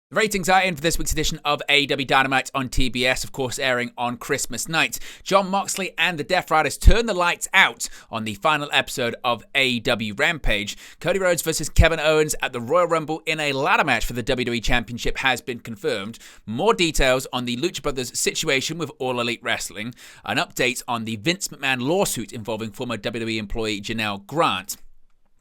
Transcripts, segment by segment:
The ratings are in for this week's edition of AEW Dynamite on TBS, of course airing on Christmas night. Jon Moxley and the Death Riders turn the lights out on the final episode of AEW Rampage. Cody Rhodes versus Kevin Owens at the Royal Rumble in a ladder match for the WWE Championship has been confirmed. More details on the Lucha Brothers situation with All Elite Wrestling. An update on the Vince McMahon lawsuit involving former WWE employee Janelle Grant.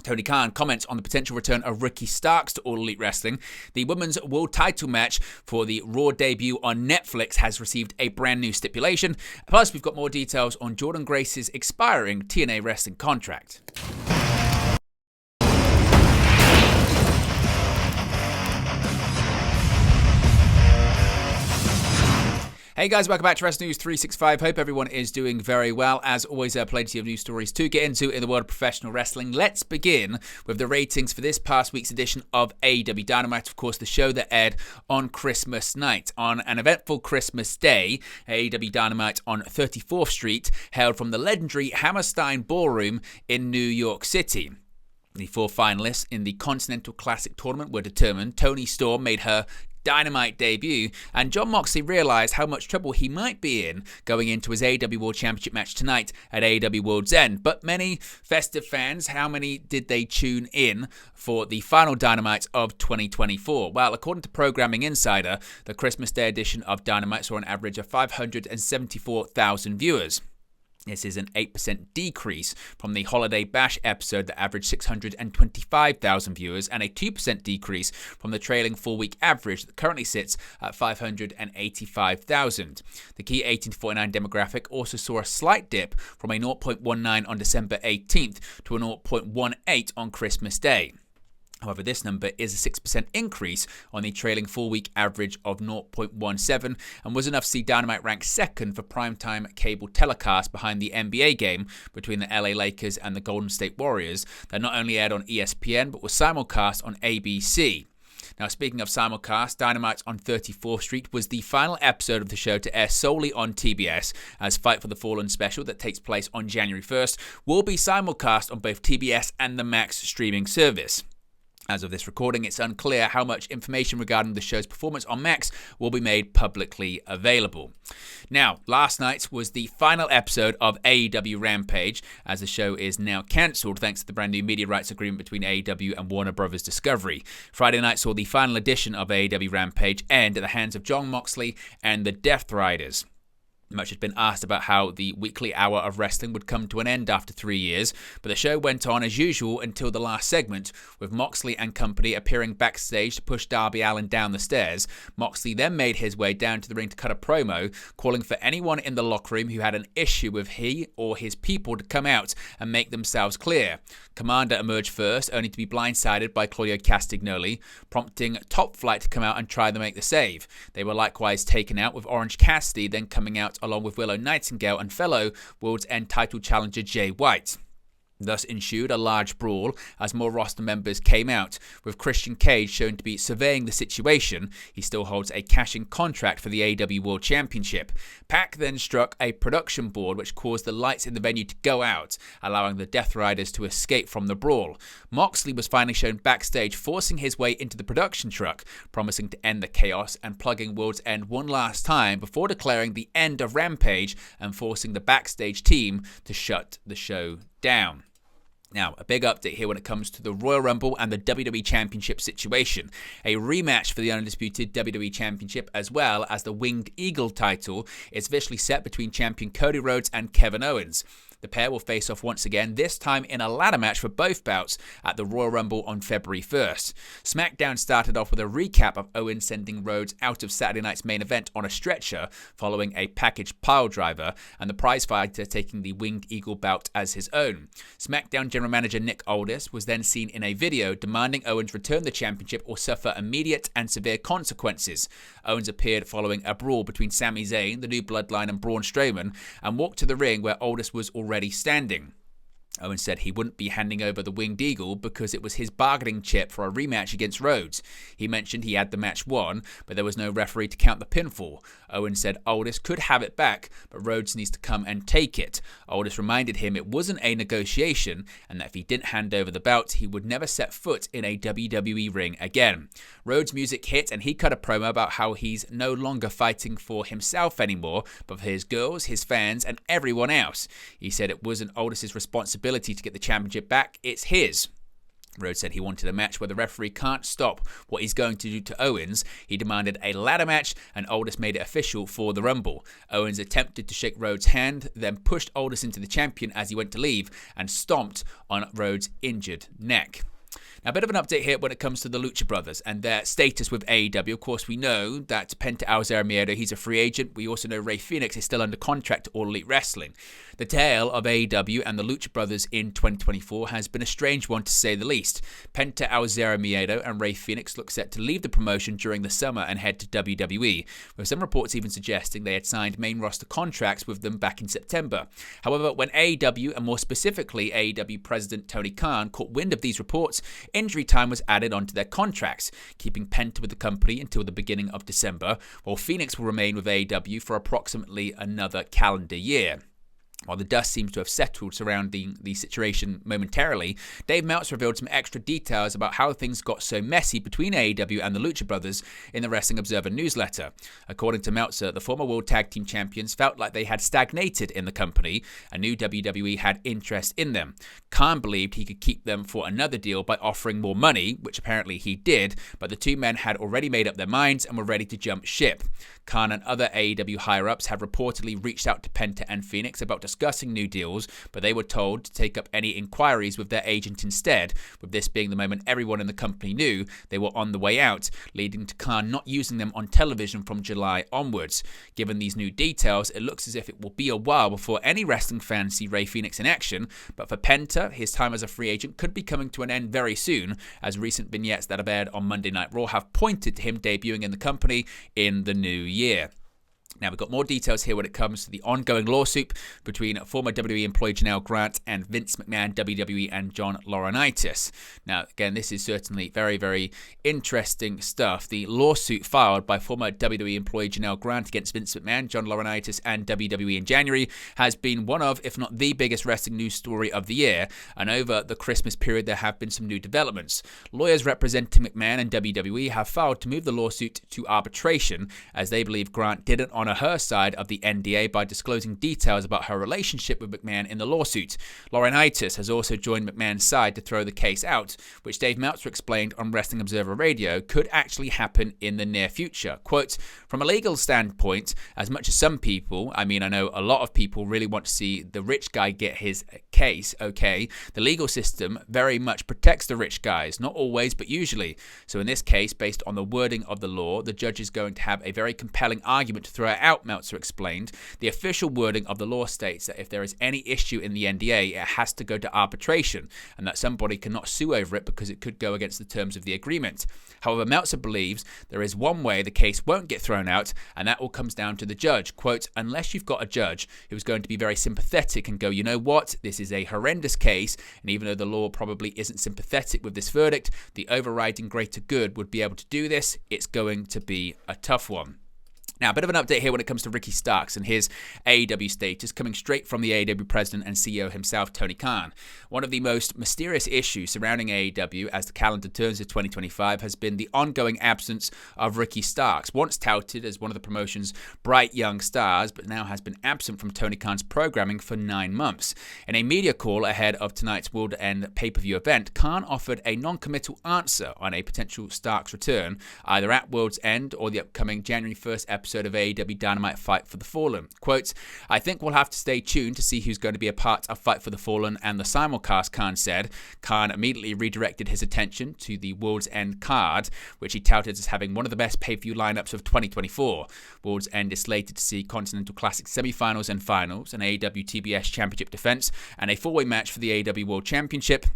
Tony Khan comments on the potential return of Ricky Starks to All Elite Wrestling. The Women's World Title match for the Raw debut on Netflix has received a brand new stipulation. Plus, we've got more details on Jordan Grace's expiring TNA Wrestling contract. Hey guys, welcome back to Wrestling News 365. Hope everyone is doing very well. As always, there are plenty of news stories to get into in the world of professional wrestling. Let's begin with the ratings for this past week's edition of AEW Dynamite. Of course, the show that aired on Christmas night. On an eventful Christmas day, AEW Dynamite on 34th Street held from the legendary Hammerstein Ballroom in New York City. The four finalists in the Continental Classic Tournament were determined. Toni Storm made her Dynamite debut, and Jon Moxley realised how much trouble he might be in going into his AEW World Championship match tonight at AEW World's End. But many festive fans, how many did they tune in for the final Dynamite of 2024? Well, according to Programming Insider, the Christmas Day edition of Dynamite saw an average of 574,000 viewers. This is an 8% decrease from the Holiday Bash episode that averaged 625,000 viewers, and a 2% decrease from the trailing 4-week average that currently sits at 585,000. The key 18 to 49 demographic also saw a slight dip from a 0.19 on December 18th to a 0.18 on Christmas Day. However, this number is a 6% increase on the trailing 4-week average of 0.17 and was enough to see Dynamite rank second for primetime cable telecast behind the NBA game between the LA Lakers and the Golden State Warriors that not only aired on ESPN but was simulcast on ABC. Now, speaking of simulcast, Dynamite on 34th Street was the final episode of the show to air solely on TBS, as Fight for the Fallen special that takes place on January 1st will be simulcast on both TBS and the Max streaming service. As of this recording, it's unclear how much information regarding the show's performance on Max will be made publicly available. Now, last night was the final episode of AEW Rampage, as the show is now cancelled thanks to the brand new media rights agreement between AEW and Warner Bros. Discovery. Friday night saw the final edition of AEW Rampage end at the hands of Jon Moxley and the Death Riders. Much has been asked about how the weekly hour of wrestling would come to an end after 3 years, but the show went on as usual until the last segment, with Moxley and company appearing backstage to push Darby Allin down the stairs. Moxley then made his way down to the ring to cut a promo, calling for anyone in the locker room who had an issue with he or his people to come out and make themselves clear. Commander emerged first, only to be blindsided by Claudio Castagnoli, prompting Top Flight to come out and try to make the save. They were likewise taken out, with Orange Cassidy then coming out along with Willow Nightingale and fellow World's End title challenger Jay White. Thus ensued a large brawl as more roster members came out, with Christian Cage shown to be surveying the situation. He still holds a cash-in contract for the AEW World Championship. Pac then struck a production board which caused the lights in the venue to go out, allowing the Death Riders to escape from the brawl. Moxley was finally shown backstage, forcing his way into the production truck, promising to end the chaos and plugging World's End one last time before declaring the end of Rampage and forcing the backstage team to shut the show down. Now, a big update here when it comes to the Royal Rumble and the WWE Championship situation. A rematch for the undisputed WWE Championship as well as the Winged Eagle title is officially set between champion Cody Rhodes and Kevin Owens. The pair will face off once again, this time in a ladder match for both bouts at the Royal Rumble on February 1st. SmackDown started off with a recap of Owens sending Rhodes out of Saturday night's main event on a stretcher following a package piledriver, and the prizefighter taking the Winged Eagle bout as his own. SmackDown General Manager Nick Aldis was then seen in a video demanding Owens return the championship or suffer immediate and severe consequences. Owens appeared following a brawl between Sami Zayn, the New Bloodline, and Braun Strowman, and walked to the ring where Aldis was already standing. Owens said he wouldn't be handing over the Winged Eagle because it was his bargaining chip for a rematch against Rhodes. He mentioned he had the match won, but there was no referee to count the pinfall. Owens said Aldis could have it back, but Rhodes needs to come and take it. Aldis reminded him it wasn't a negotiation, and that if he didn't hand over the belt, he would never set foot in a WWE ring again. Rhodes' music hit, and he cut a promo about how he's no longer fighting for himself anymore, but for his girls, his fans, and everyone else. He said it wasn't Aldis' responsibility to get the championship back, it's his. Rhodes said he wanted a match where the referee can't stop what he's going to do to Owens. He demanded a ladder match, and Aldis made it official for the Rumble. Owens attempted to shake Rhodes' hand, then pushed Aldis into the champion as he went to leave and stomped on Rhodes' injured neck. Now, a bit of an update here when it comes to the Lucha Brothers and their status with AEW. Of course, we know that Penta El-Zero he's a free agent. We also know Rey Fenix is still under contract to All Elite Wrestling. The tale of AEW and the Lucha Brothers in 2024 has been a strange one to say the least. Penta El-Zero and Rey Fenix look set to leave the promotion during the summer and head to WWE, with some reports even suggesting they had signed main roster contracts with them back in September. However, when AEW, and more specifically AEW President Tony Khan, caught wind of these reports, injury time was added onto their contracts, keeping Penta with the company until the beginning of December, while Phoenix will remain with AEW for approximately another calendar year. While the dust seems to have settled surrounding the situation momentarily, Dave Meltzer revealed some extra details about how things got so messy between AEW and the Lucha Brothers in the Wrestling Observer newsletter. According to Meltzer, the former World Tag Team Champions felt like they had stagnated in the company and knew WWE had interest in them. Khan believed he could keep them for another deal by offering more money, which apparently he did, but the two men had already made up their minds and were ready to jump ship. Khan and other AEW higher-ups have reportedly reached out to Penta and Phoenix about discussing new deals, but they were told to take up any inquiries with their agent instead, with this being the moment everyone in the company knew they were on the way out, leading to Khan not using them on television from July onwards. Given these new details, it looks as if it will be a while before any wrestling fans see Rey Fenix in action, but for Penta, his time as a free agent could be coming to an end very soon, as recent vignettes that have aired on Monday Night Raw have pointed to him debuting in the company in the new year. Now, we've got more details here when it comes to the ongoing lawsuit between former WWE employee Janelle Grant and Vince McMahon, WWE, and John Laurinaitis. Now, again, this is certainly very, very interesting stuff. The lawsuit filed by former WWE employee Janelle Grant against Vince McMahon, John Laurinaitis, and WWE in January has been one of, if not the biggest wrestling news story of the year. And over the Christmas period, there have been some new developments. Lawyers representing McMahon and WWE have filed to move the lawsuit to arbitration, as they believe Grant didn't honor her side of the NDA by disclosing details about her relationship with McMahon in the lawsuit. Laurinaitis has also joined McMahon's side to throw the case out, which Dave Meltzer explained on Wrestling Observer Radio could actually happen in the near future. Quote, from a legal standpoint, as much as some people, I know a lot of people really want to see the rich guy get his case, okay, the legal system very much protects the rich guys, not always, but usually. So in this case, based on the wording of the law, the judge is going to have a very compelling argument to throw out, Meltzer explained. The official wording of the law states that if there is any issue in the NDA, it has to go to arbitration, and that somebody cannot sue over it because it could go against the terms of the agreement. However, Meltzer believes there is one way the case won't get thrown out, and that all comes down to the judge. Quote, unless you've got a judge who's going to be very sympathetic and go, you know what, this is a horrendous case, and even though the law probably isn't sympathetic with this verdict, the overriding greater good would be able to do this. It's going to be a tough one. Now, a bit of an update here when it comes to Ricky Starks and his AEW status, coming straight from the AEW president and CEO himself, Tony Khan. One of the most mysterious issues surrounding AEW as the calendar turns to 2025 has been the ongoing absence of Ricky Starks, once touted as one of the promotion's bright young stars, but now has been absent from Tony Khan's programming for 9 months. In a media call ahead of tonight's World End pay-per-view event, Khan offered a non-committal answer on a potential Starks return, either at World's End or the upcoming January 1st episode of AEW Dynamite Fight for the Fallen. Quote, I think we'll have to stay tuned to see who's going to be a part of Fight for the Fallen and the simulcast, Khan said. Khan immediately redirected his attention to the World's End card, which he touted as having one of the best pay-per-view lineups of 2024. World's End is slated to see Continental Classic semi-finals and finals, an AEW TBS Championship defense, and a four-way match for the AEW World Championship,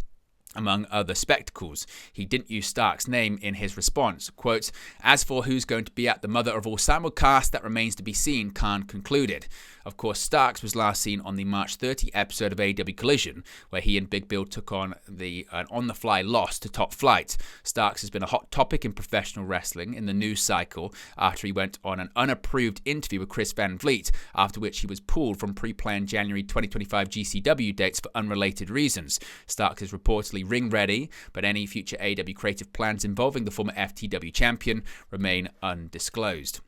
among other spectacles. He didn't use Stark's name in his response. Quote, as for who's going to be at the mother of all simulcast, that remains to be seen, Khan concluded. Of course, Starks was last seen on the March 30 episode of AEW Collision, where he and Big Bill took on an on-the-fly loss to Top Flight. Starks has been a hot topic in professional wrestling in the news cycle after he went on an unapproved interview with Chris Van Vliet, after which he was pulled from pre-planned January 2025 GCW dates for unrelated reasons. Starks is reportedly ring ready, but any future AEW creative plans involving the former FTW champion remain undisclosed.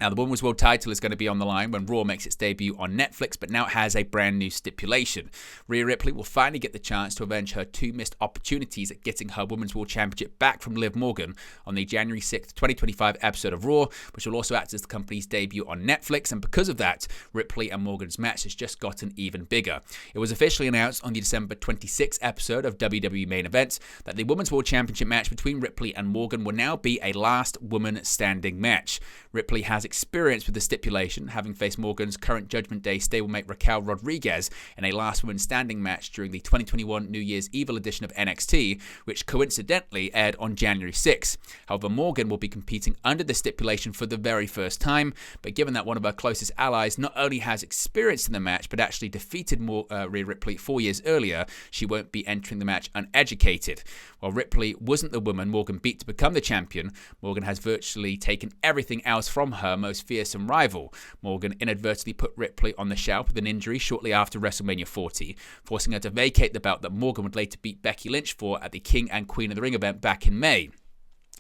Now, the Women's World title is going to be on the line when Raw makes its debut on Netflix, but now it has a brand new stipulation. Rhea Ripley will finally get the chance to avenge her two missed opportunities at getting her Women's World Championship back from Liv Morgan on the January 6th, 2025 episode of Raw, which will also act as the company's debut on Netflix, and because of that, Ripley and Morgan's match has just gotten even bigger. It was officially announced on the December 26th episode of WWE Main Event that the Women's World Championship match between Ripley and Morgan will now be a last woman standing match. Ripley has experience with the stipulation, having faced Morgan's current Judgment Day stablemate Raquel Rodriguez in a last woman standing match during the 2021 New Year's Evil edition of NXT, which coincidentally aired on January 6. However, Morgan will be competing under the stipulation for the very first time, but given that one of her closest allies not only has experience in the match, but actually defeated Rhea Ripley 4 years earlier, she won't be entering the match uneducated. While Ripley wasn't the woman Morgan beat to become the champion, Morgan has virtually taken everything else from her most fearsome rival. Morgan inadvertently put Ripley on the shelf with an injury shortly after WrestleMania 40, forcing her to vacate the belt that Morgan would later beat Becky Lynch for at the King and Queen of the Ring event back in May.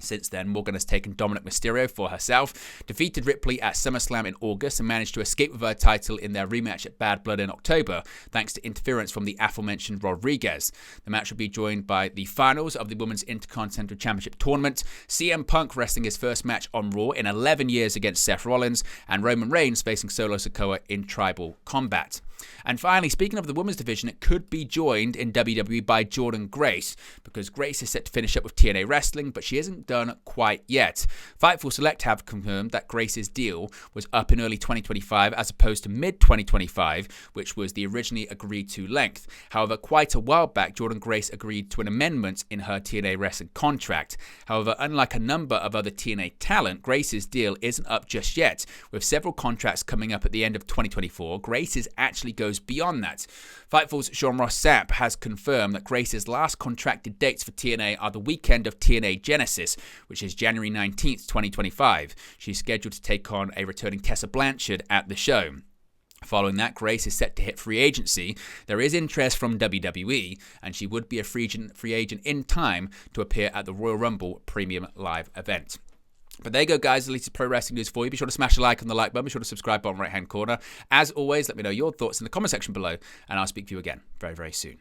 Since then, Morgan has taken Dominic Mysterio for herself, defeated Ripley at SummerSlam in August, and managed to escape with her title in their rematch at Bad Blood in October, thanks to interference from the aforementioned Rodriguez. The match will be joined by the finals of the Women's Intercontinental Championship Tournament, CM Punk wrestling his first match on Raw in 11 years against Seth Rollins, and Roman Reigns facing Solo Sikoa in Tribal Combat. And finally, speaking of the women's division, it could be joined in WWE by Jordynne Grace, because Grace is set to finish up with TNA Wrestling, but she isn't done quite yet. Fightful Select have confirmed that Grace's deal was up in early 2025 as opposed to mid-2025, which was the originally agreed to length. However, quite a while back, Jordynne Grace agreed to an amendment in her TNA Wrestling contract. However, unlike a number of other TNA talent, Grace's deal isn't up just yet. With several contracts coming up at the end of 2024, Grace's actually goes beyond that. Fightful's Sean Ross Sapp has confirmed that Grace's last contracted dates for TNA are the weekend of TNA Genesis, which is January 19th, 2025. She's scheduled to take on a returning Tessa Blanchard at the show. Following that, Grace is set to hit free agency. There is interest from WWE, and she would be a free agent in time to appear at the Royal Rumble Premium Live event. But there you go, guys. The latest pro wrestling news for you. Be sure to smash a like on the like button. Be sure to subscribe bottom right-hand corner. As always, let me know your thoughts in the comment section below, and I'll speak to you again very, very soon.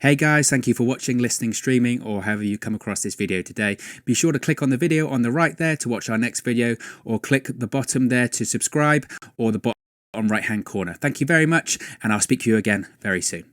Hey guys, thank you for watching, listening, streaming, or however you come across this video today. Be sure to click on the video on the right there to watch our next video, or click the bottom there to subscribe, or the bottom right-hand corner. Thank you very much, and I'll speak to you again very soon.